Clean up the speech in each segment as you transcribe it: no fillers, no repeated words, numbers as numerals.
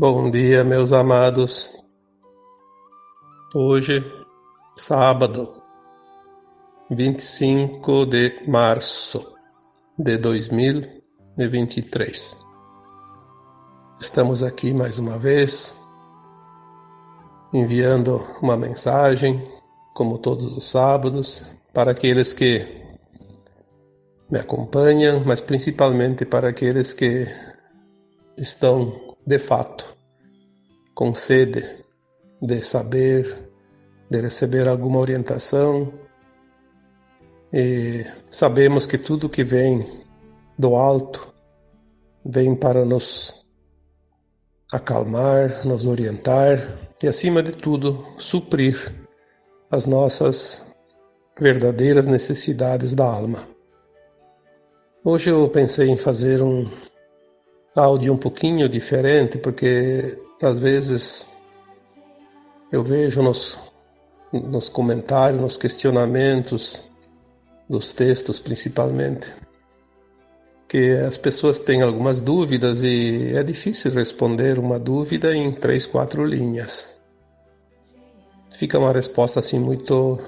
Bom dia, meus amados. Hoje, sábado, 25 de março de 2023. Estamos aqui mais uma vez, enviando uma mensagem, como todos os sábados, para aqueles que me acompanham, mas principalmente para aqueles que estão, de fato, com sede de saber, de receber alguma orientação. E sabemos que tudo que vem do alto vem para nos acalmar, nos orientar e, acima de tudo, suprir as nossas verdadeiras necessidades da alma. Hoje eu pensei em fazer um áudio um pouquinho diferente, porque às vezes eu vejo nos comentários, nos questionamentos dos textos principalmente, que as pessoas têm algumas dúvidas e é difícil responder uma dúvida em 3, 4 linhas. Fica uma resposta assim muito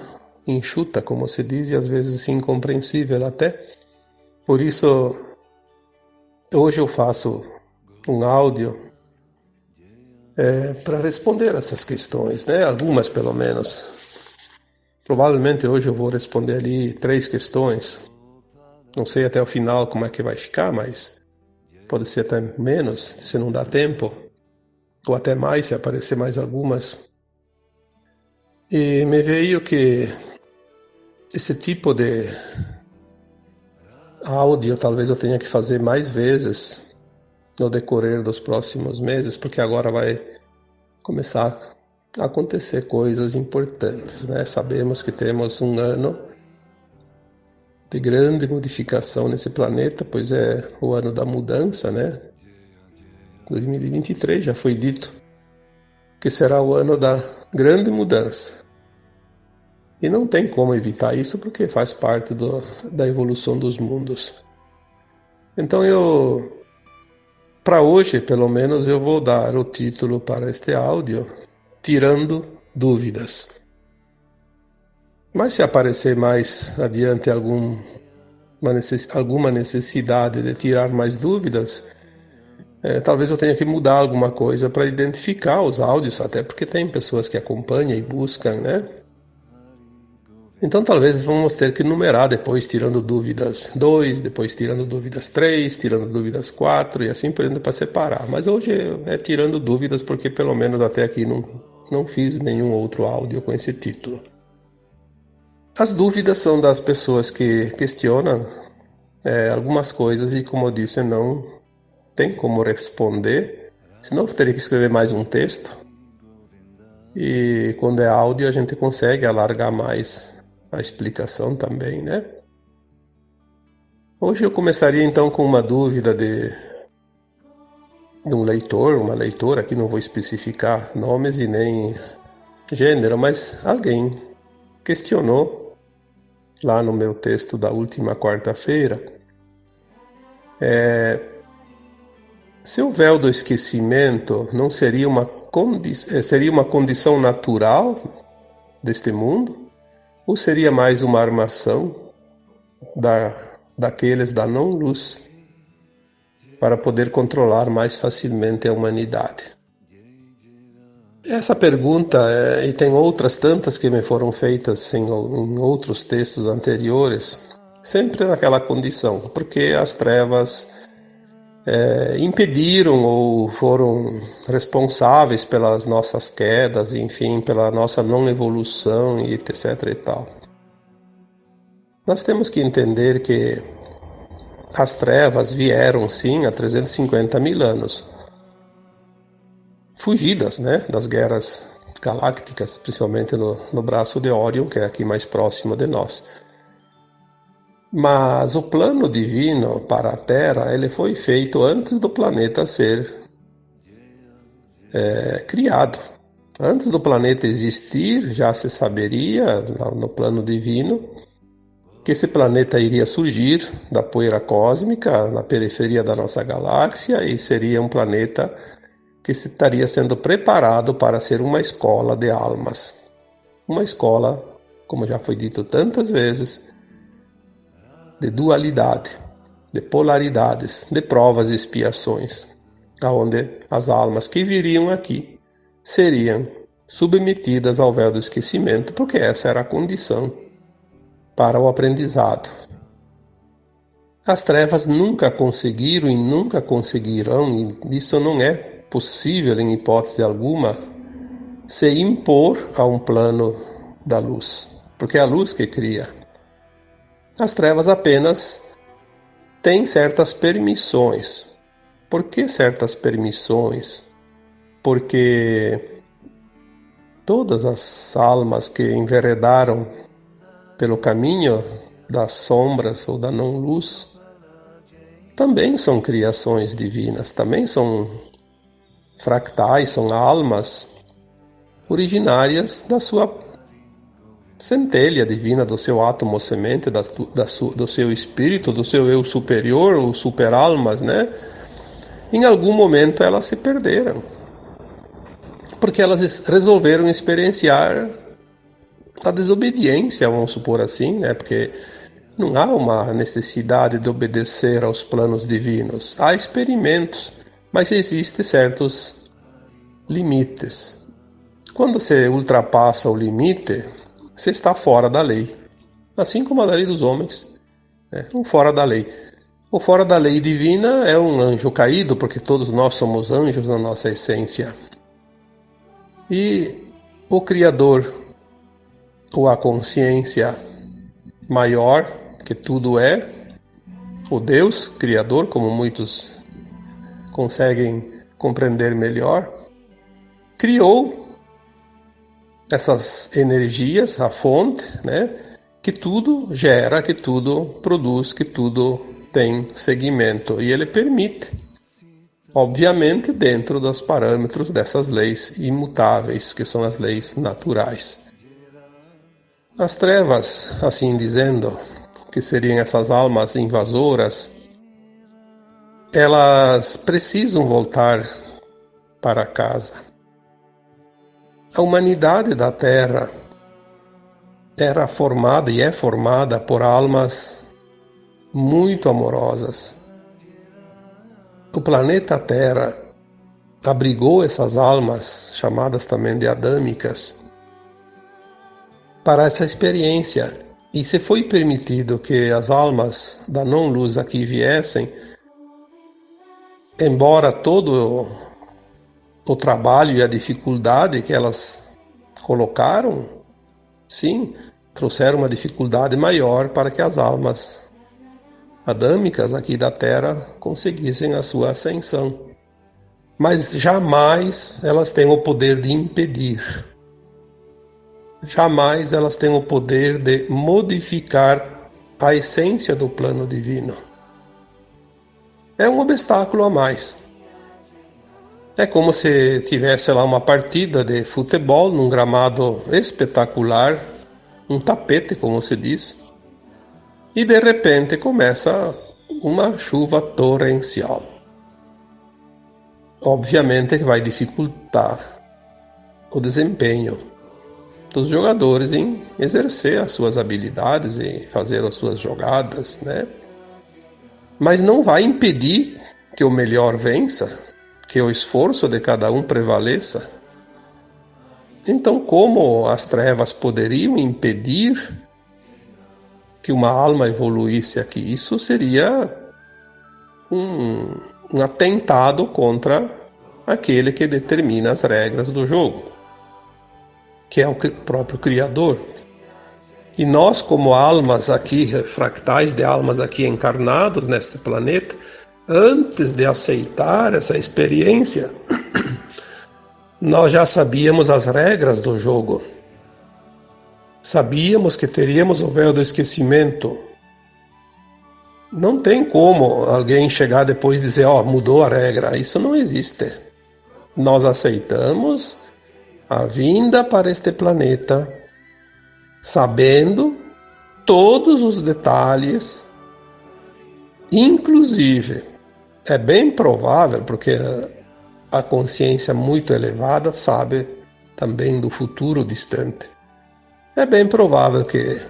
enxuta, como se diz, e às vezes incompreensível até. Por isso, hoje eu faço um áudio para responder essas questões, né? Algumas pelo menos. Provavelmente hoje eu vou responder ali 3 questões. Não sei até o final como é que vai ficar, mas pode ser até menos, se não dá tempo, ou até mais, se aparecer mais algumas. E me veio que esse tipo de áudio talvez eu tenha que fazer mais vezes no decorrer dos próximos meses, porque agora vai começar a acontecer coisas importantes, né? Sabemos que temos um ano de grande modificação nesse planeta, pois é o ano da mudança, né? 2023 já foi dito que será o ano da grande mudança. E não tem como evitar isso porque faz parte da evolução dos mundos. Então para hoje, pelo menos, eu vou dar o título para este áudio, Tirando Dúvidas. Mas se aparecer mais adiante alguma necessidade de tirar mais dúvidas, talvez eu tenha que mudar alguma coisa para identificar os áudios, até porque tem pessoas que acompanham e buscam, né? Então talvez vamos ter que numerar depois, tirando dúvidas 2, depois tirando dúvidas 3, tirando dúvidas 4 e assim por diante para separar. Mas hoje é tirando dúvidas porque pelo menos até aqui não fiz nenhum outro áudio com esse título. As dúvidas são das pessoas que questionam algumas coisas e, como eu disse, não tem como responder, senão eu teria que escrever mais um texto. E quando é áudio a gente consegue alargar mais a explicação também, né? Hoje eu começaria então com uma dúvida de um leitor, uma leitora, aqui não vou especificar nomes e nem gênero, mas alguém questionou lá no meu texto da última quarta-feira se o véu do esquecimento não seria seria uma condição natural deste mundo ou seria mais uma armação daqueles da não-luz para poder controlar mais facilmente a humanidade? Essa pergunta, e tem outras tantas que me foram feitas em outros textos anteriores, sempre naquela condição, porque as trevas impediram ou foram responsáveis pelas nossas quedas, enfim, pela nossa não evolução e etc e tal. Nós temos que entender que as trevas vieram sim há 350 mil anos, fugidas, né, das guerras galácticas, principalmente no braço de Órion, que é aqui mais próximo de nós. Mas o plano divino para a Terra ele foi feito antes do planeta ser criado. Antes do planeta existir, já se saberia no plano divino que esse planeta iria surgir da poeira cósmica na periferia da nossa galáxia e seria um planeta que estaria sendo preparado para ser uma escola de almas. Uma escola, como já foi dito tantas vezes, de dualidade, de polaridades, de provas e expiações, onde as almas que viriam aqui seriam submetidas ao véu do esquecimento, porque essa era a condição para o aprendizado. As trevas nunca conseguiram e nunca conseguirão, e isso não é possível em hipótese alguma, se impor a um plano da luz, porque é a luz que cria. As trevas apenas têm certas permissões. Por que certas permissões? Porque todas as almas que enveredaram pelo caminho das sombras ou da não-luz também são criações divinas, também são fractais, são almas originárias da sua centelha divina, do seu átomo semente, do seu espírito, do seu eu superior, ou superalmas, né? Em algum momento elas se perderam, porque elas resolveram experienciar a desobediência, vamos supor assim, né? Porque não há uma necessidade de obedecer aos planos divinos. Há experimentos, mas existem certos limites. Quando você ultrapassa o limite, você está fora da lei. Assim como a lei dos homens, né? Fora da lei. O fora da lei divina é um anjo caído, porque todos nós somos anjos na nossa essência. E o Criador, ou a consciência maior, que tudo é, o Deus Criador, como muitos conseguem compreender melhor, criou essas energias, a fonte, né, que tudo gera, que tudo produz, que tudo tem seguimento, e ele permite, obviamente dentro dos parâmetros dessas leis imutáveis, que são as leis naturais. As trevas, assim dizendo, que seriam essas almas invasoras, elas precisam voltar para casa. A humanidade da Terra era formada e é formada por almas muito amorosas. O planeta Terra abrigou essas almas, chamadas também de adâmicas, para essa experiência. E se foi permitido que as almas da não-luz aqui viessem, embora todo o trabalho e a dificuldade que elas colocaram, sim, trouxeram uma dificuldade maior para que as almas adâmicas aqui da Terra conseguissem a sua ascensão. Mas jamais elas têm o poder de impedir. Jamais elas têm o poder de modificar a essência do plano divino. É um obstáculo a mais. É como se tivesse lá uma partida de futebol num gramado espetacular, um tapete, como se diz, e de repente começa uma chuva torrencial. Obviamente que vai dificultar o desempenho dos jogadores em exercer as suas habilidades e fazer as suas jogadas, né? Mas não vai impedir que o melhor vença, que o esforço de cada um prevaleça. Então, como as trevas poderiam impedir que uma alma evoluísse aqui? Isso seria um atentado contra aquele que determina as regras do jogo, que é o próprio Criador. E nós, como almas aqui, fractais de almas aqui encarnados neste planeta, antes de aceitar essa experiência, nós já sabíamos as regras do jogo. Sabíamos que teríamos o véu do esquecimento. Não tem como alguém chegar depois e dizer, mudou a regra. Isso não existe. Nós aceitamos a vinda para este planeta, sabendo todos os detalhes, inclusive, é bem provável, porque a consciência muito elevada sabe também do futuro distante. É bem provável que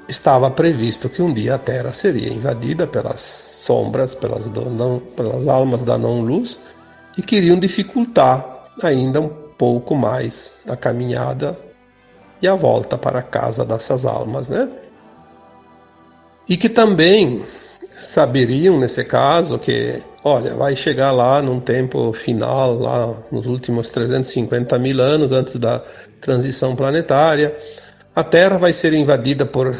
estava previsto que um dia a Terra seria invadida pelas sombras, pelas almas da não-luz, e queriam dificultar ainda um pouco mais a caminhada e a volta para a casa dessas almas, né? E que também saberiam, nesse caso, que, olha, vai chegar lá num tempo final, lá nos últimos 350 mil anos antes da transição planetária, a Terra vai ser invadida por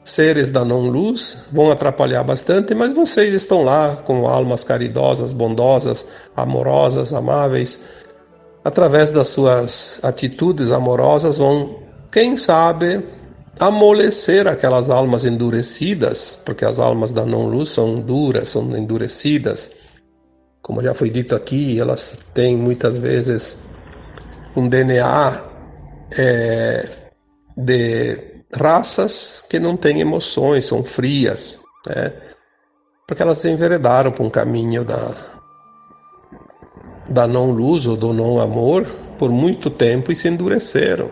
seres da não-luz, vão atrapalhar bastante, mas vocês estão lá com almas caridosas, bondosas, amorosas, amáveis. Através das suas atitudes amorosas vão, quem sabe, amolecer aquelas almas endurecidas, porque as almas da não-luz são duras, são endurecidas. Como já foi dito aqui, elas têm muitas vezes um DNA de raças que não têm emoções, são frias, né? Porque elas se enveredaram por um caminho da não-luz ou do não-amor por muito tempo e se endureceram.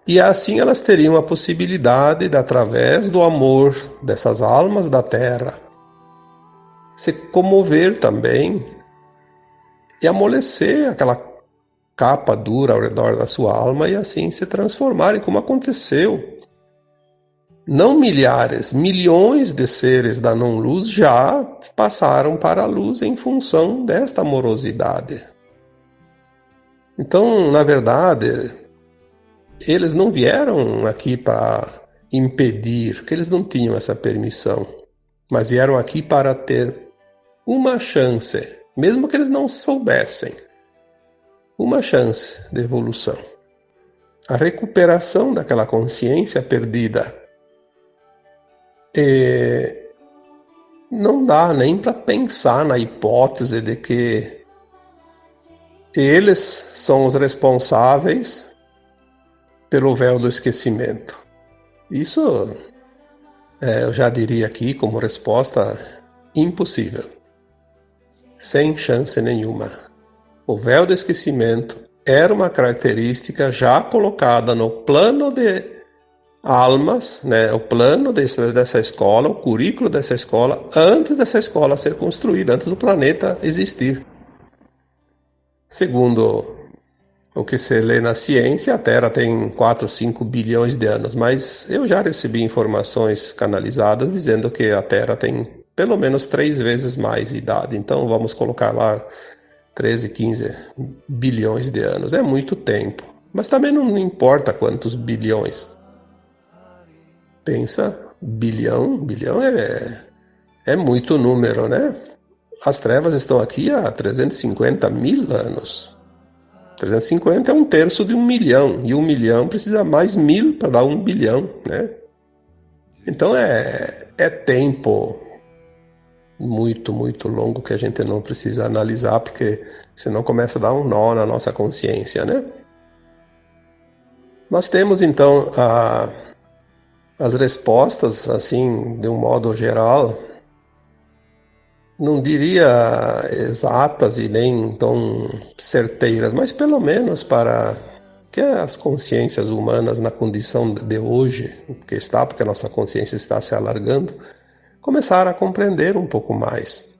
E assim elas teriam a possibilidade de, através do amor dessas almas da Terra, se comover também e amolecer aquela capa dura ao redor da sua alma e assim se transformarem, como aconteceu. Não milhares, milhões de seres da não-luz já passaram para a luz em função desta amorosidade. Então, na verdade, eles não vieram aqui para impedir, porque eles não tinham essa permissão, mas vieram aqui para ter uma chance, mesmo que eles não soubessem, uma chance de evolução. A recuperação daquela consciência perdida. E não dá nem para pensar na hipótese de que eles são os responsáveis pelo véu do esquecimento. Isso eu já diria aqui como resposta impossível, sem chance nenhuma. O véu do esquecimento era uma característica já colocada no plano de almas, né, o plano dessa escola, o currículo dessa escola, antes dessa escola ser construída, antes do planeta existir. Segundo o que se lê na ciência, a Terra tem 4, 5 bilhões de anos, mas eu já recebi informações canalizadas dizendo que a Terra tem pelo menos 3 vezes mais idade, então vamos colocar lá 13, 15 bilhões de anos. É muito tempo, mas também não importa quantos bilhões. Pensa, bilhão é muito número, né? As trevas estão aqui há 350 mil anos. 350 é 1/3 de 1 milhão, e 1 milhão precisa mais 1000 para dar 1 bilhão, né? Então é tempo muito, muito longo que a gente não precisa analisar, porque senão começa a dar um nó na nossa consciência, né? Nós temos então as respostas, assim, de um modo geral, não diria exatas e nem tão certeiras, mas pelo menos para que as consciências humanas na condição de hoje, porque a nossa consciência está se alargando, começaram a compreender um pouco mais.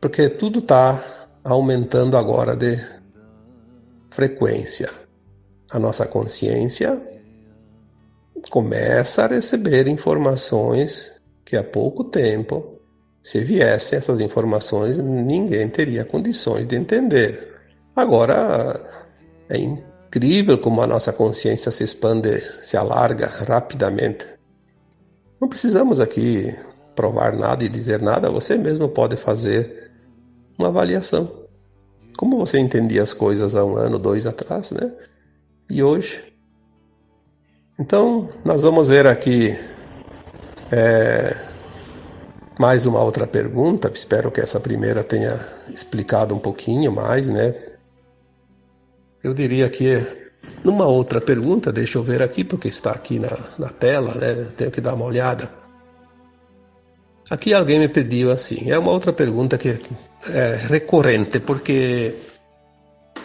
Porque tudo está aumentando agora de frequência. A nossa consciência começa a receber informações que há pouco tempo, se viessem essas informações, ninguém teria condições de entender. Agora, é incrível como a nossa consciência se expande, se alarga rapidamente. Não precisamos aqui provar nada e dizer nada, você mesmo pode fazer uma avaliação. Como você entendia as coisas há 1 ano, 2 atrás, né? E hoje? Então, nós vamos ver aqui mais uma outra pergunta. Espero que essa primeira tenha explicado um pouquinho mais, né? Eu diria que numa outra pergunta, deixa eu ver aqui, porque está aqui na tela, né? Tenho que dar uma olhada. Aqui alguém me pediu assim, é uma outra pergunta que é recorrente, porque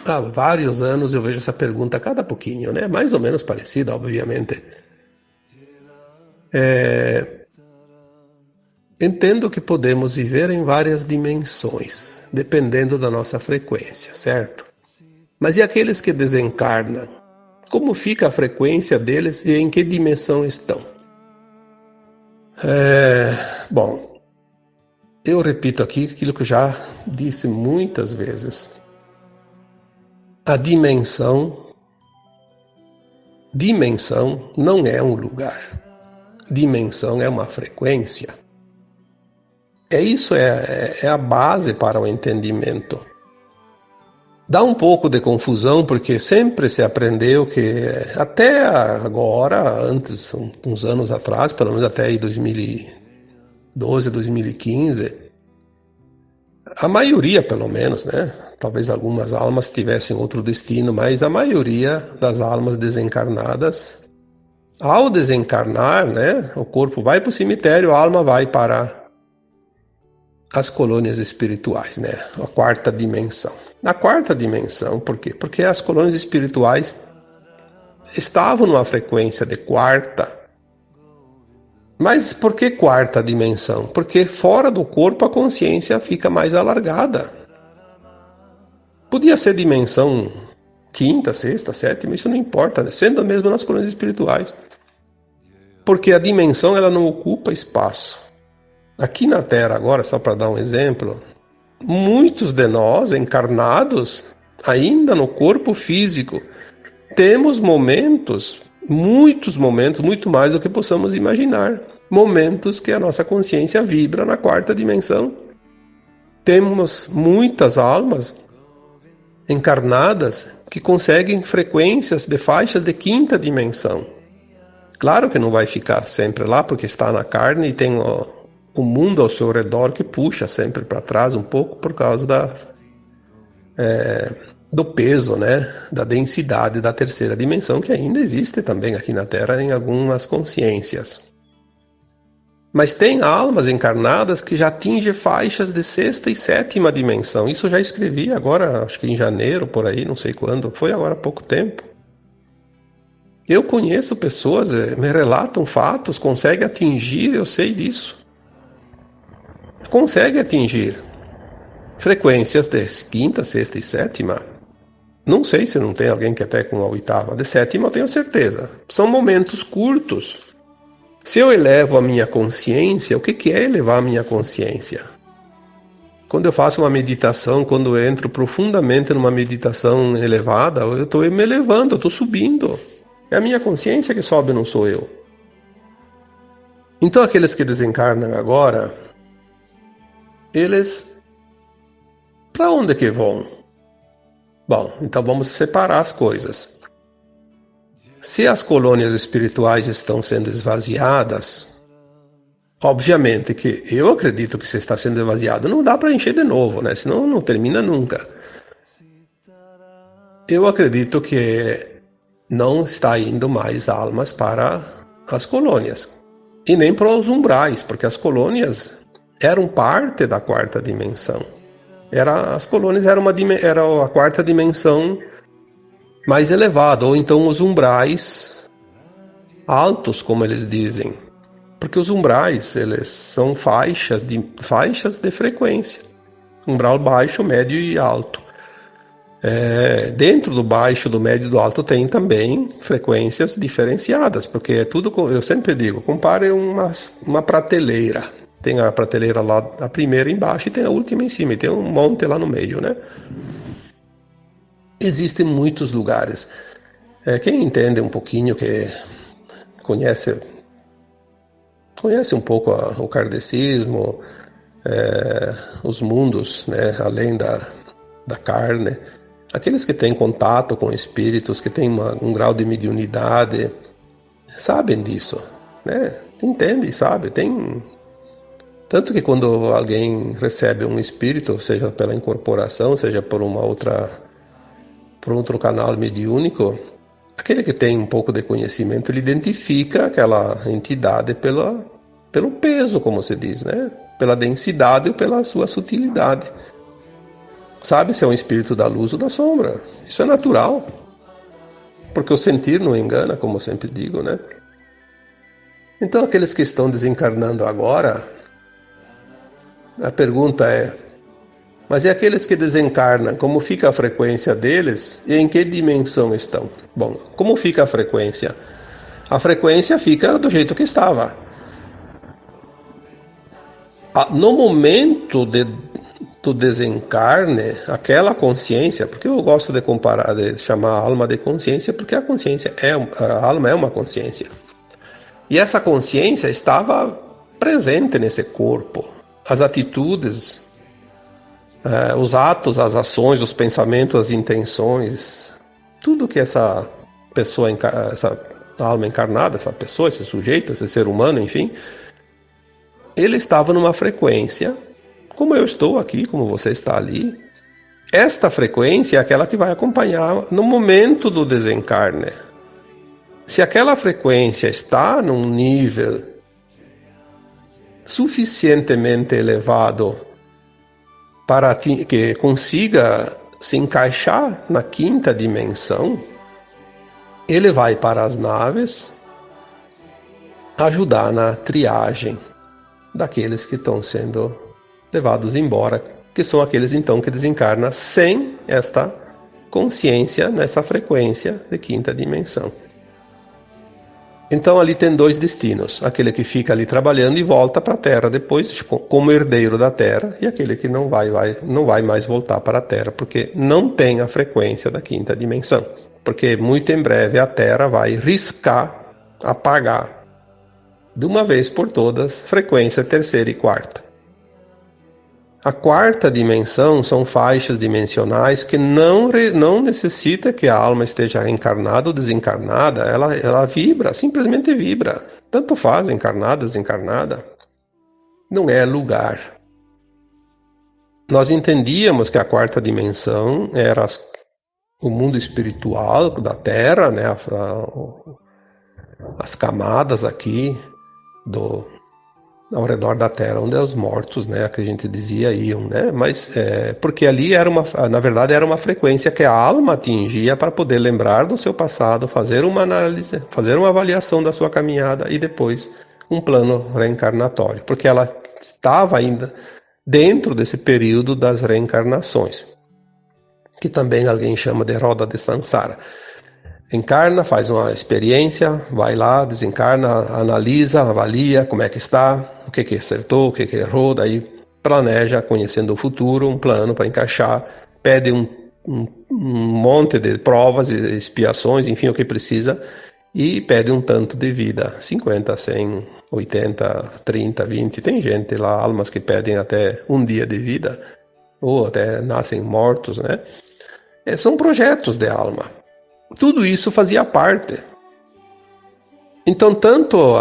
Há vários anos eu vejo essa pergunta a cada pouquinho, né? Mais ou menos parecida, obviamente. Entendo que podemos viver em várias dimensões, dependendo da nossa frequência, certo? Mas e aqueles que desencarnam? Como fica a frequência deles e em que dimensão estão? Bom, eu repito aqui aquilo que eu já disse muitas vezes. A dimensão não é um lugar. Dimensão é uma frequência. Isso é a base para o entendimento. Dá um pouco de confusão, porque sempre se aprendeu que até agora, antes, uns anos atrás, pelo menos até aí 2012, 2015, a maioria, pelo menos, né? Talvez algumas almas tivessem outro destino, mas a maioria das almas desencarnadas, ao desencarnar, né? O corpo vai para o cemitério, a alma vai para as colônias espirituais, né? A quarta dimensão. Na quarta dimensão, por quê? Porque as colônias espirituais estavam numa frequência de quarta. Mas por que quarta dimensão? Porque fora do corpo a consciência fica mais alargada. Podia ser dimensão quinta, sexta, sétima, isso não importa, né? Sendo mesmo nas colônias espirituais. Porque a dimensão ela não ocupa espaço. Aqui na Terra agora, só para dar um exemplo, muitos de nós encarnados, ainda no corpo físico, temos momentos, muitos momentos, muito mais do que possamos imaginar. Momentos que a nossa consciência vibra na quarta dimensão. Temos muitas almas encarnadas que conseguem frequências de faixas de quinta dimensão. Claro que não vai ficar sempre lá, porque está na carne e tem o mundo ao seu redor que puxa sempre para trás um pouco por causa do peso, né, da densidade da terceira dimensão, que ainda existe também aqui na Terra em algumas consciências. Mas tem almas encarnadas que já atingem faixas de sexta e sétima dimensão. Isso eu já escrevi agora, acho que em janeiro, por aí, não sei quando, foi agora há pouco tempo. Eu conheço pessoas, me relatam fatos, conseguem atingir, eu sei disso. Consegue atingir frequências de quinta, sexta e sétima. Não sei se não tem alguém que até com a oitava. De sétima eu tenho certeza. São momentos curtos. Se eu elevo a minha consciência, o que é elevar a minha consciência? Quando eu faço uma meditação, quando eu entro profundamente numa meditação elevada, eu estou me elevando, eu estou subindo. É a minha consciência que sobe, não sou eu. Então aqueles que desencarnam agora, eles, para onde que vão? Bom, então vamos separar as coisas. Se as colônias espirituais estão sendo esvaziadas, obviamente que eu acredito que se está sendo esvaziado, não dá para encher de novo, né? Senão não termina nunca. Eu acredito que não está indo mais almas para as colônias. E nem para os umbrais, porque as colônias eram parte da quarta dimensão. As colônias eram a quarta dimensão mais elevada, ou então os umbrais altos, como eles dizem. Porque os umbrais, eles são faixas de frequência. Umbral baixo, médio e alto. Dentro do baixo, do médio e do alto tem também frequências diferenciadas, porque é tudo, eu sempre digo, compare uma prateleira. Tem a prateleira lá, a primeira embaixo, e tem a última em cima, e tem um monte lá no meio, né? Existem muitos lugares. Quem entende um pouquinho, que conhece um pouco o kardecismo, os mundos, né, além da carne, aqueles que têm contato com espíritos, que têm um grau de mediunidade, sabem disso, né? Entendem, sabem, tanto que quando alguém recebe um espírito, seja pela incorporação, seja por outro canal mediúnico, aquele que tem um pouco de conhecimento, ele identifica aquela entidade pelo peso, como se diz, né? Pela densidade ou pela sua sutilidade. sabe se é um espírito da luz ou da sombra. Isso é natural. Porque o sentir não engana, como eu sempre digo, né? Então, aqueles que estão desencarnando agora, a pergunta é: mas e aqueles que desencarnam, como fica a frequência deles e em que dimensão estão? Bom, como fica a frequência? A frequência fica do jeito que estava. No momento do desencarne, aquela consciência, porque eu gosto de comparar, de chamar a alma de consciência, porque a consciência a alma é uma consciência. E essa consciência estava presente nesse corpo. As atitudes, os atos, as ações, os pensamentos, as intenções, tudo que essa pessoa, essa alma encarnada, essa pessoa, esse sujeito, esse ser humano, enfim, ele estava numa frequência, como eu estou aqui, como você está ali. Esta frequência é aquela que vai acompanhar no momento do desencarne. Se aquela frequência está num nível suficientemente elevado para que consiga se encaixar na quinta dimensão, ele vai para as naves ajudar na triagem daqueles que estão sendo levados embora, que são aqueles então que desencarnam sem esta consciência nessa frequência de quinta dimensão. Então ali tem dois destinos: aquele que fica ali trabalhando e volta para a Terra depois como herdeiro da Terra, e aquele que não vai mais voltar para a Terra, porque não tem a frequência da quinta dimensão, porque muito em breve a Terra vai riscar, apagar de uma vez por todas frequência terceira e quarta. A quarta dimensão são faixas dimensionais que não necessita que a alma esteja reencarnada ou desencarnada, ela vibra, simplesmente vibra. Tanto faz, encarnada, desencarnada. Não é lugar. Nós entendíamos que a quarta dimensão era o mundo espiritual da Terra, né? As camadas aqui ao redor da Terra, onde os mortos, né, que a gente dizia, iam, né? Mas porque ali na verdade era uma frequência que a alma atingia para poder lembrar do seu passado, fazer uma análise, fazer uma avaliação da sua caminhada e depois um plano reencarnatório, porque ela estava ainda dentro desse período das reencarnações, que também alguém chama de roda de Sansara. Encarna, faz uma experiência, vai lá, desencarna, analisa, avalia como é que está, o que acertou, o que errou, daí planeja, conhecendo o futuro, um plano para encaixar, pede um monte de provas e expiações, enfim, o que precisa, e pede um tanto de vida, 50, 100, 80, 30, 20, tem gente lá, almas que pedem até um dia de vida, ou até nascem mortos, né? São projetos de alma. Tudo isso fazia parte. Então, tanto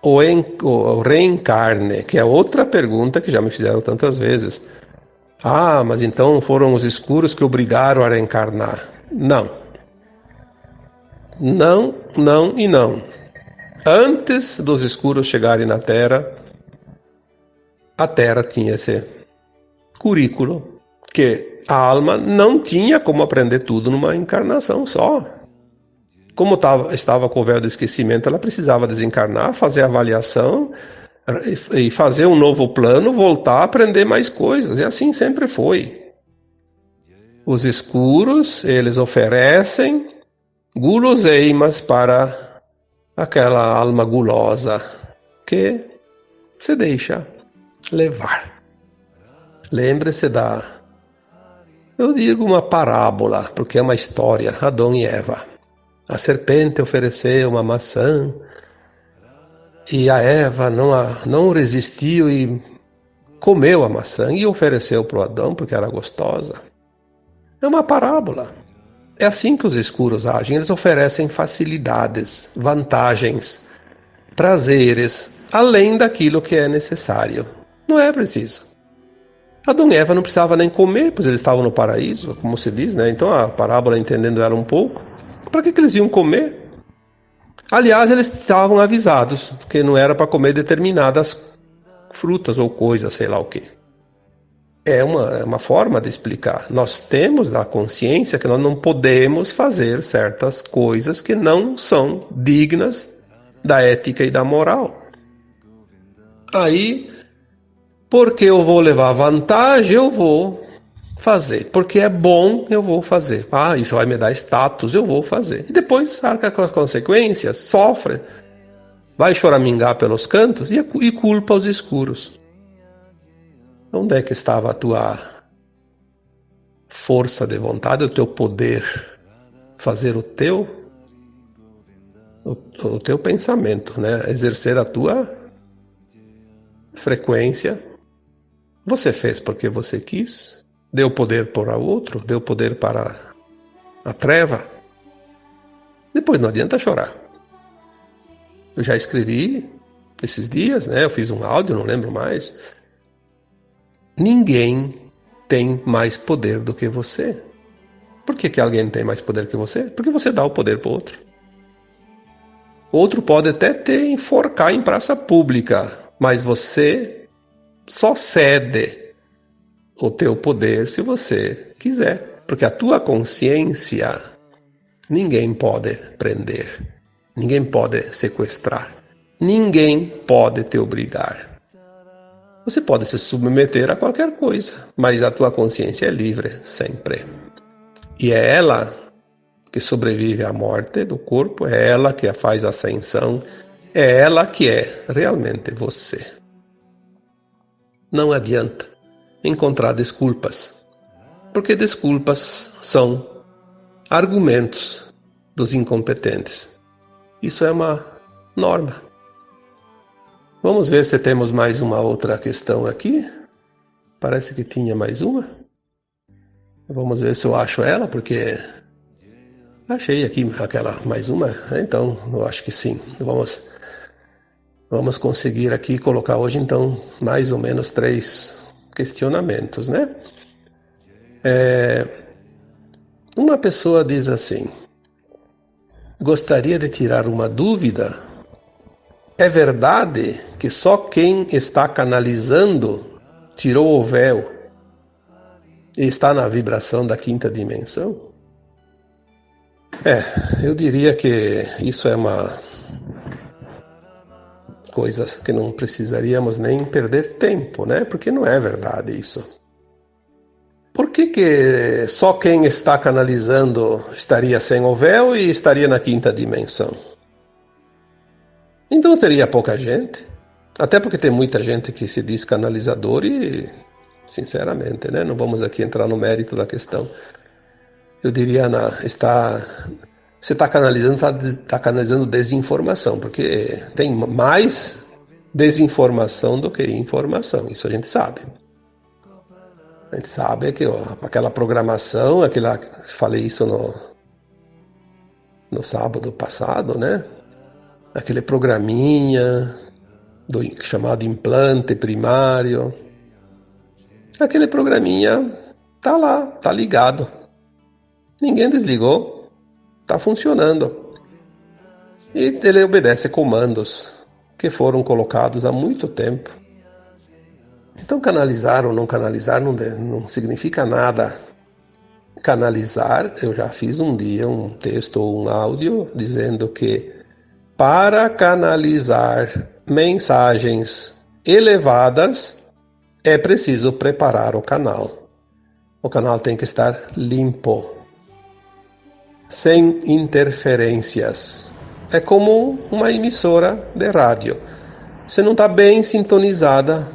o reencarne, que é outra pergunta que já me fizeram tantas vezes. Ah, mas então foram os escuros que obrigaram a reencarnar. Não. Não, não e não. Antes dos escuros chegarem na Terra, a Terra tinha esse currículo que a alma não tinha como aprender tudo numa encarnação só. Como estava com o véu do esquecimento, ela precisava desencarnar, fazer a avaliação e fazer um novo plano, voltar a aprender mais coisas. E assim sempre foi. Os escuros, eles oferecem guloseimas para aquela alma gulosa que se deixa levar. Lembre-se eu digo uma parábola, porque é uma história, Adão e Eva. A serpente ofereceu uma maçã e a Eva não resistiu e comeu a maçã e ofereceu para o Adão porque era gostosa. É uma parábola. É assim que os escuros agem. Eles oferecem facilidades, vantagens, prazeres, além daquilo que é necessário. Não é preciso. Adão e Eva não precisavam nem comer, pois eles estavam no paraíso, como se diz, né? Então a parábola, entendendo ela um pouco, para que eles iam comer? Aliás, eles estavam avisados que não era para comer determinadas frutas ou coisas, sei lá o quê. É uma forma de explicar. Nós temos a consciência que nós não podemos fazer certas coisas que não são dignas da ética e da moral. Aí, porque eu vou levar vantagem, eu vou fazer. Porque é bom, eu vou fazer. Ah, isso vai me dar status, eu vou fazer. E depois arca com as consequências, sofre, vai choramingar pelos cantos e culpa os escuros. Onde é que estava a tua força de vontade, o teu poder, fazer o teu pensamento, né? Exercer a tua frequência? Você fez porque você quis, deu poder para o outro, deu poder para a treva. Depois não adianta chorar. Eu já escrevi esses dias, né? Eu fiz um áudio, não lembro mais. Ninguém tem mais poder do que você. Por que alguém tem mais poder que você? Porque você dá o poder para o outro. Outro pode até te enforcar em praça pública, mas você só cede o teu poder se você quiser. Porque a tua consciência ninguém pode prender, ninguém pode sequestrar, ninguém pode te obrigar. Você pode se submeter a qualquer coisa, mas a tua consciência é livre sempre. E é ela que sobrevive à morte do corpo, é ela que faz a ascensão, é ela que é realmente você. Não adianta encontrar desculpas, porque desculpas são argumentos dos incompetentes. Isso é uma norma. Vamos ver se temos mais uma outra questão aqui. Parece que tinha mais uma. Vamos ver se eu acho ela, porque achei aqui aquela mais uma. Então, eu acho que sim. Vamos conseguir aqui colocar hoje, então, mais ou menos 3 questionamentos, né? Uma pessoa diz assim: gostaria de tirar uma dúvida. É verdade que só quem está canalizando tirou o véu e está na vibração da quinta dimensão? Eu diria que isso é uma coisa que não precisaríamos nem perder tempo, né? Porque não é verdade isso. Por que só quem está canalizando estaria sem o véu e estaria na quinta dimensão? Então teria pouca gente. Até porque tem muita gente que se diz canalizador e, sinceramente, né? Não vamos aqui entrar no mérito da questão. Eu diria, você está canalizando desinformação, porque tem mais desinformação do que informação, isso a gente sabe. A gente sabe que aquela programação, falei isso no sábado passado, né? Aquele programinha chamado implante primário. Aquele programinha tá lá, tá ligado. Ninguém desligou, tá funcionando. E ele obedece comandos que foram colocados há muito tempo. Então canalizar ou não canalizar não significa nada. Canalizar, eu já fiz um dia um texto ou um áudio dizendo que para canalizar mensagens elevadas é preciso preparar o canal. O canal tem que estar limpo, sem interferências. É como uma emissora de rádio. Se não está bem sintonizada,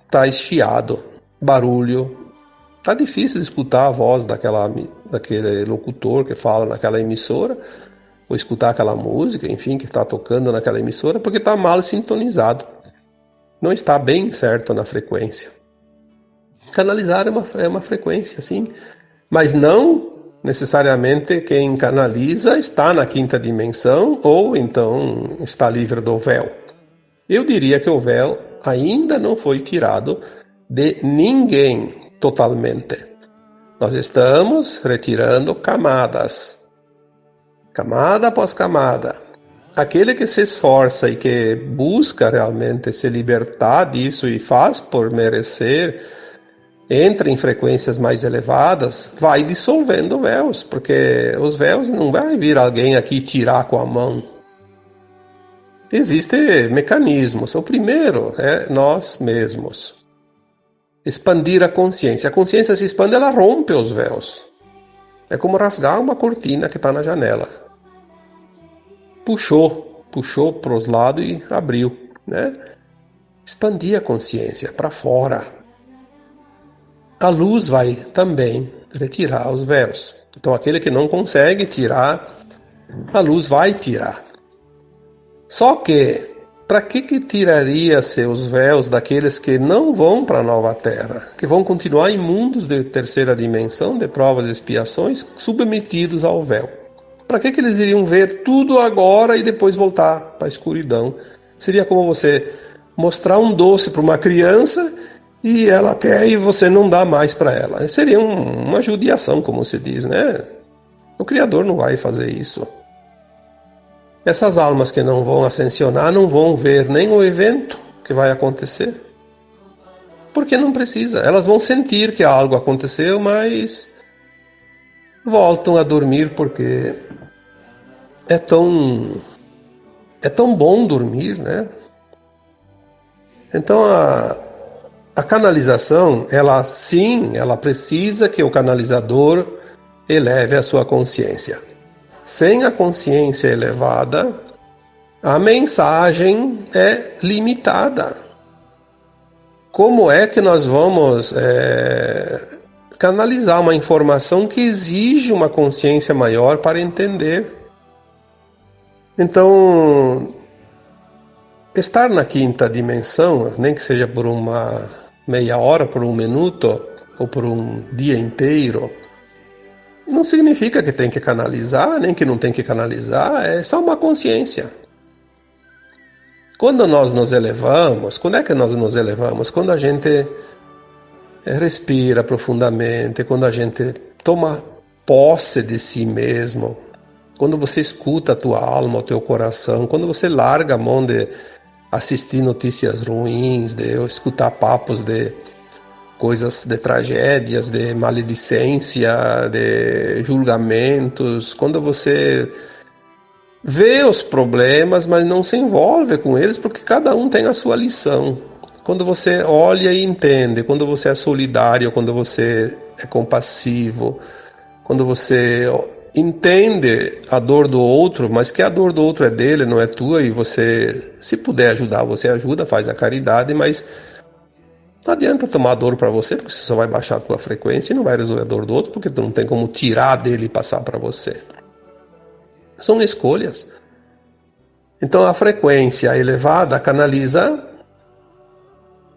está chiado, barulho. Está difícil de escutar a voz daquele locutor que fala naquela emissora, ou escutar aquela música, enfim, que está tocando naquela emissora, porque está mal sintonizado. Não está bem certo na frequência. Canalizar é uma frequência, sim, mas não necessariamente quem canaliza está na quinta dimensão ou então está livre do véu. Eu diria que o véu ainda não foi tirado de ninguém totalmente. Nós estamos retirando camadas, camada após camada. Aquele que se esforça e que busca realmente se libertar disso e faz por merecer entra em frequências mais elevadas, vai dissolvendo véus, porque os véus não vai vir alguém aqui tirar com a mão. Existem mecanismos. O primeiro é nós mesmos. Expandir a consciência. A consciência se expande, ela rompe os véus. É como rasgar uma cortina que está na janela. Puxou para os lados e abriu, né? Expandir a consciência para fora. A luz vai também retirar os véus. Então aquele que não consegue tirar, a luz vai tirar. Só que, para que tiraria seus véus daqueles que não vão para a nova terra, que vão continuar em mundos de terceira dimensão, de provas e expiações, submetidos ao véu? Para que eles iriam ver tudo agora e depois voltar para a escuridão? Seria como você mostrar um doce para uma criança e ela quer e você não dá mais para ela. Seria uma judiação, como se diz, né? O Criador não vai fazer isso. Essas almas que não vão ascensionar não vão ver nem o evento que vai acontecer. Porque não precisa. Elas vão sentir que algo aconteceu, mas voltam a dormir porque é tão bom dormir, né? Então a canalização, ela precisa que o canalizador eleve a sua consciência. Sem a consciência elevada, a mensagem é limitada. Como é que nós vamos canalizar uma informação que exige uma consciência maior para entender? Então, estar na quinta dimensão, nem que seja por uma meia hora, por um minuto, ou por um dia inteiro, não significa que tem que canalizar, nem que não tem que canalizar, é só uma consciência. Quando nós nos elevamos, quando é que nós nos elevamos? Quando a gente respira profundamente, quando a gente toma posse de si mesmo, quando você escuta a tua alma, o teu coração, quando você larga a mão de assistir notícias ruins, de escutar papos de coisas, de tragédias, de maledicência, de julgamentos, quando você vê os problemas, mas não se envolve com eles, porque cada um tem a sua lição. Quando você olha e entende, quando você é solidário, quando você é compassivo, quando você entende a dor do outro, mas que a dor do outro é dele, não é tua, e você, se puder ajudar, você ajuda, faz a caridade, mas não adianta tomar dor para você, porque você só vai baixar a tua frequência e não vai resolver a dor do outro, porque tu não tem como tirar dele e passar para você. São escolhas. Então a frequência elevada canaliza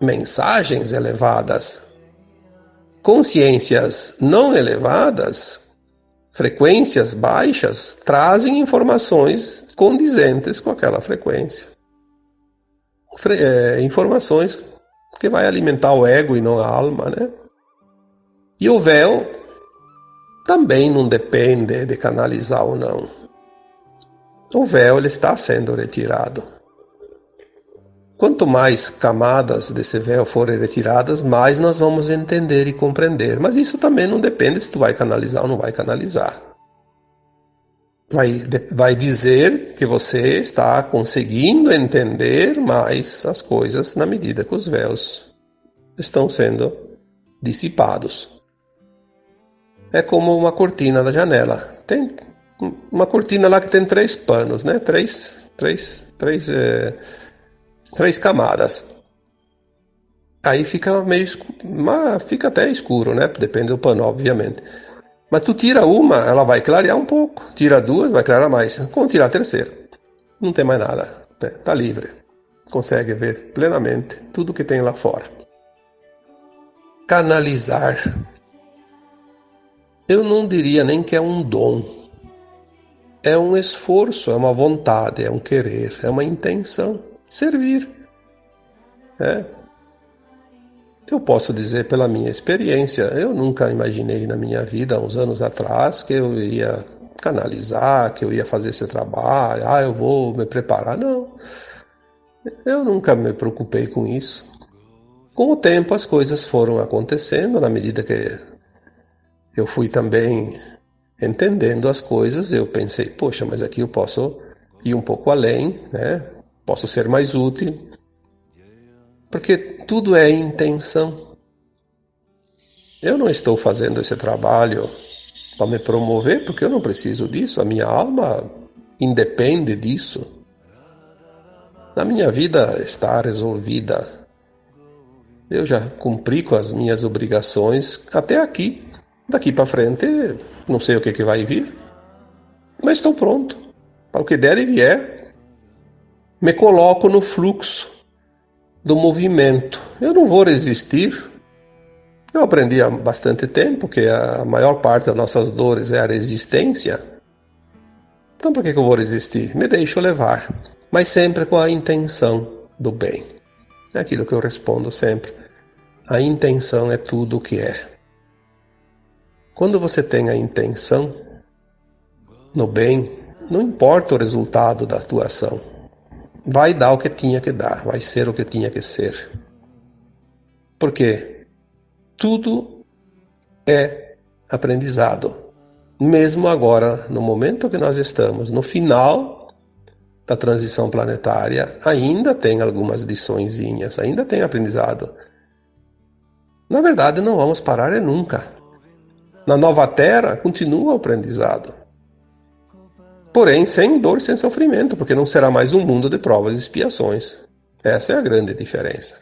mensagens elevadas. Consciências não elevadas, frequências baixas, trazem informações condizentes com aquela frequência. Informações que vai alimentar o ego e não a alma, né? E o véu também não depende de canalizar ou não. O véu ele está sendo retirado. Quanto mais camadas desse véu forem retiradas, mais nós vamos entender e compreender. Mas isso também não depende se tu vai canalizar ou não vai canalizar. Vai dizer que você está conseguindo entender mais as coisas na medida que os véus estão sendo dissipados. É como uma cortina da janela. Tem uma cortina lá que tem 3 panos, né? Três camadas. Aí fica fica até escuro, né? Depende do pano, obviamente. Mas tu tira uma, ela vai clarear um pouco. Tira 2, vai clarear mais. Como tirar a terceira? Não tem mais nada. Tá livre. Consegue ver plenamente tudo que tem lá fora. Canalizar. Eu não diria nem que é um dom. É um esforço, é uma vontade, é um querer, é uma intenção. Servir. Eu posso dizer pela minha experiência, eu nunca imaginei na minha vida, há uns anos atrás, que eu ia canalizar, que eu ia fazer esse trabalho, eu vou me preparar. Não, eu nunca me preocupei com isso. Com o tempo as coisas foram acontecendo, na medida que eu fui também entendendo as coisas, eu pensei, poxa, mas aqui eu posso ir um pouco além, né? Posso ser mais útil, porque tudo é intenção. Eu não estou fazendo esse trabalho para me promover, porque eu não preciso disso, a minha alma independe disso. A minha vida está resolvida. Eu já cumpri com as minhas obrigações até aqui. Daqui para frente, não sei o que vai vir, mas estou pronto. Para o que der e vier, me coloco no fluxo do movimento. Eu não vou resistir. Eu aprendi há bastante tempo que a maior parte das nossas dores é a resistência. Então por que eu vou resistir? Me deixo levar, mas sempre com a intenção do bem. É aquilo que eu respondo sempre. A intenção é tudo o que é. Quando você tem a intenção no bem, não importa o resultado da tua ação. Vai dar o que tinha que dar, vai ser o que tinha que ser. Porque tudo é aprendizado. Mesmo agora, no momento que nós estamos, no final da transição planetária, ainda tem algumas liçõezinhas, ainda tem aprendizado. Na verdade, não vamos parar nunca. Na nova Terra, continua o aprendizado. Porém, sem dor, sem sofrimento, porque não será mais um mundo de provas e expiações. Essa é a grande diferença.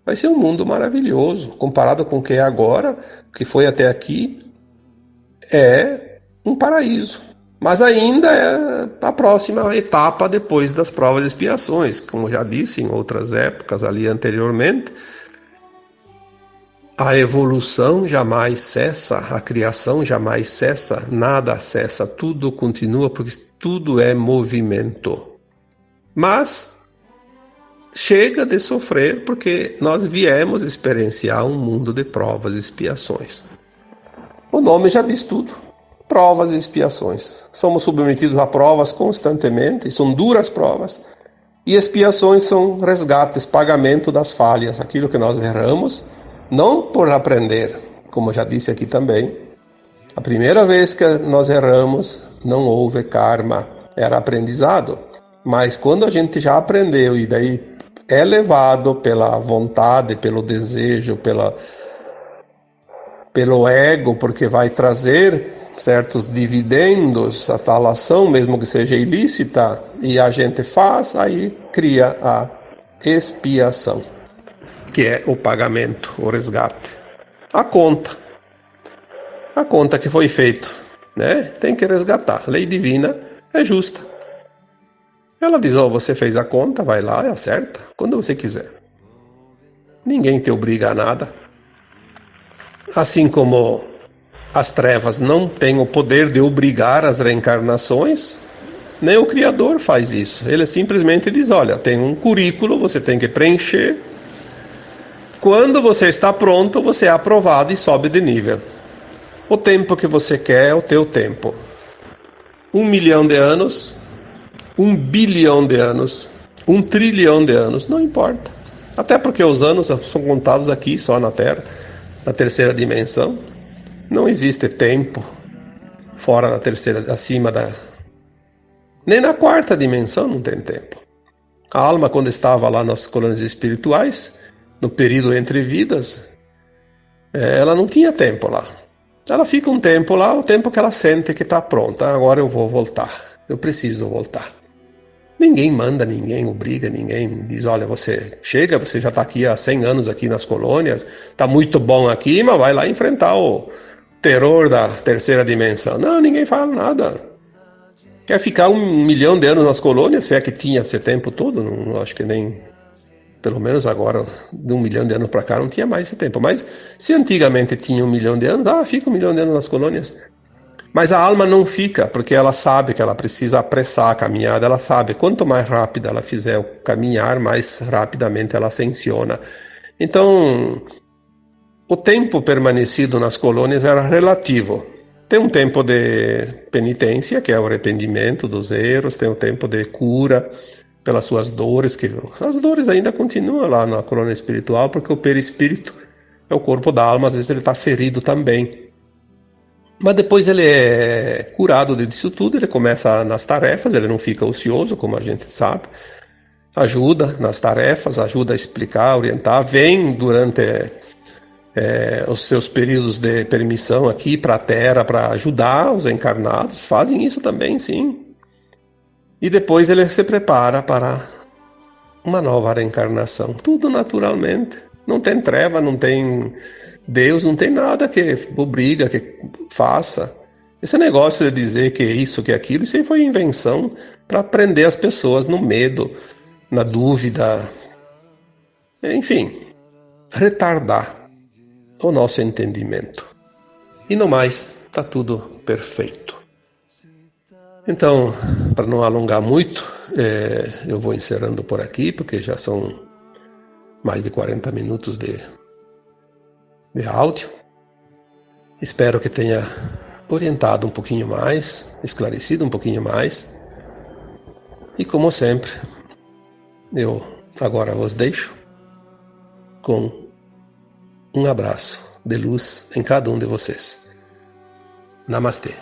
Vai ser um mundo maravilhoso, comparado com o que é agora, o que foi até aqui, é um paraíso. Mas ainda é a próxima etapa depois das provas e expiações. Como já disse em outras épocas ali anteriormente, a evolução jamais cessa, a criação jamais cessa, nada cessa, tudo continua porque tudo é movimento. Mas chega de sofrer porque nós viemos experienciar um mundo de provas e expiações. O nome já diz tudo. Provas e expiações. Somos submetidos a provas constantemente, são duras provas. E expiações são resgates, pagamento das falhas, aquilo que nós erramos, não por aprender, como já disse aqui também. A primeira vez que nós erramos, não houve karma, era aprendizado. Mas quando a gente já aprendeu e daí é levado pela vontade, pelo desejo, pelo ego, porque vai trazer certos dividendos, a tal ação, mesmo que seja ilícita, e a gente faz, aí cria a expiação, que é o pagamento, o resgate. A conta que foi feito, né? Tem que resgatar. A lei divina é justa. Ela diz, você fez a conta, vai lá e acerta, quando você quiser. Ninguém te obriga a nada. Assim como as trevas não têm o poder de obrigar as reencarnações, nem o Criador faz isso. Ele simplesmente diz, olha, tem um currículo, você tem que preencher. Quando você está pronto, você é aprovado e sobe de nível. O tempo que você quer é o teu tempo. 1 milhão de anos, 1 bilhão de anos, 1 trilhão de anos, não importa. Até porque os anos são contados aqui, só na Terra, na terceira dimensão. Não existe tempo fora da terceira, acima da... Nem na quarta dimensão não tem tempo. A alma, quando estava lá nas colônias espirituais, no período entre vidas, ela não tinha tempo lá. Ela fica um tempo lá, o tempo que ela sente que está pronta. Agora eu vou voltar, eu preciso voltar. Ninguém manda, ninguém obriga, ninguém diz, olha, você chega, você já está aqui há 100 anos aqui nas colônias, está muito bom aqui, mas vai lá enfrentar o terror da terceira dimensão. Não, ninguém fala nada. Quer ficar 1 milhão de anos nas colônias, se é que tinha esse tempo todo? Não, acho que nem, pelo menos agora, de 1 milhão de anos para cá, não tinha mais esse tempo. Mas se antigamente tinha 1 milhão de anos, fica 1 milhão de anos nas colônias. Mas a alma não fica, porque ela sabe que ela precisa apressar a caminhada, ela sabe, quanto mais rápida ela fizer o caminhar, mais rapidamente ela ascensiona. Então, o tempo permanecido nas colônias era relativo. Tem um tempo de penitência, que é o arrependimento dos erros, tem o tempo de cura, pelas suas dores, que as dores ainda continuam lá na corona espiritual, porque o perispírito é o corpo da alma, às vezes ele está ferido também. Mas depois ele é curado disso tudo, ele começa nas tarefas, ele não fica ocioso, como a gente sabe, ajuda nas tarefas, ajuda a explicar, orientar, vem durante os seus períodos de permissão aqui para a Terra para ajudar os encarnados, fazem isso também, sim. E depois ele se prepara para uma nova reencarnação, tudo naturalmente. Não tem treva, não tem Deus, não tem nada que obriga, que faça. Esse negócio de dizer que isso, que aquilo, isso aí foi invenção para prender as pessoas no medo, na dúvida, enfim, retardar o nosso entendimento. E no mais, está tudo perfeito. Então, para não alongar muito, eu vou encerrando por aqui, porque já são mais de 40 minutos de áudio. Espero que tenha orientado um pouquinho mais, esclarecido um pouquinho mais. E como sempre, eu agora vos deixo com um abraço de luz em cada um de vocês. Namastê.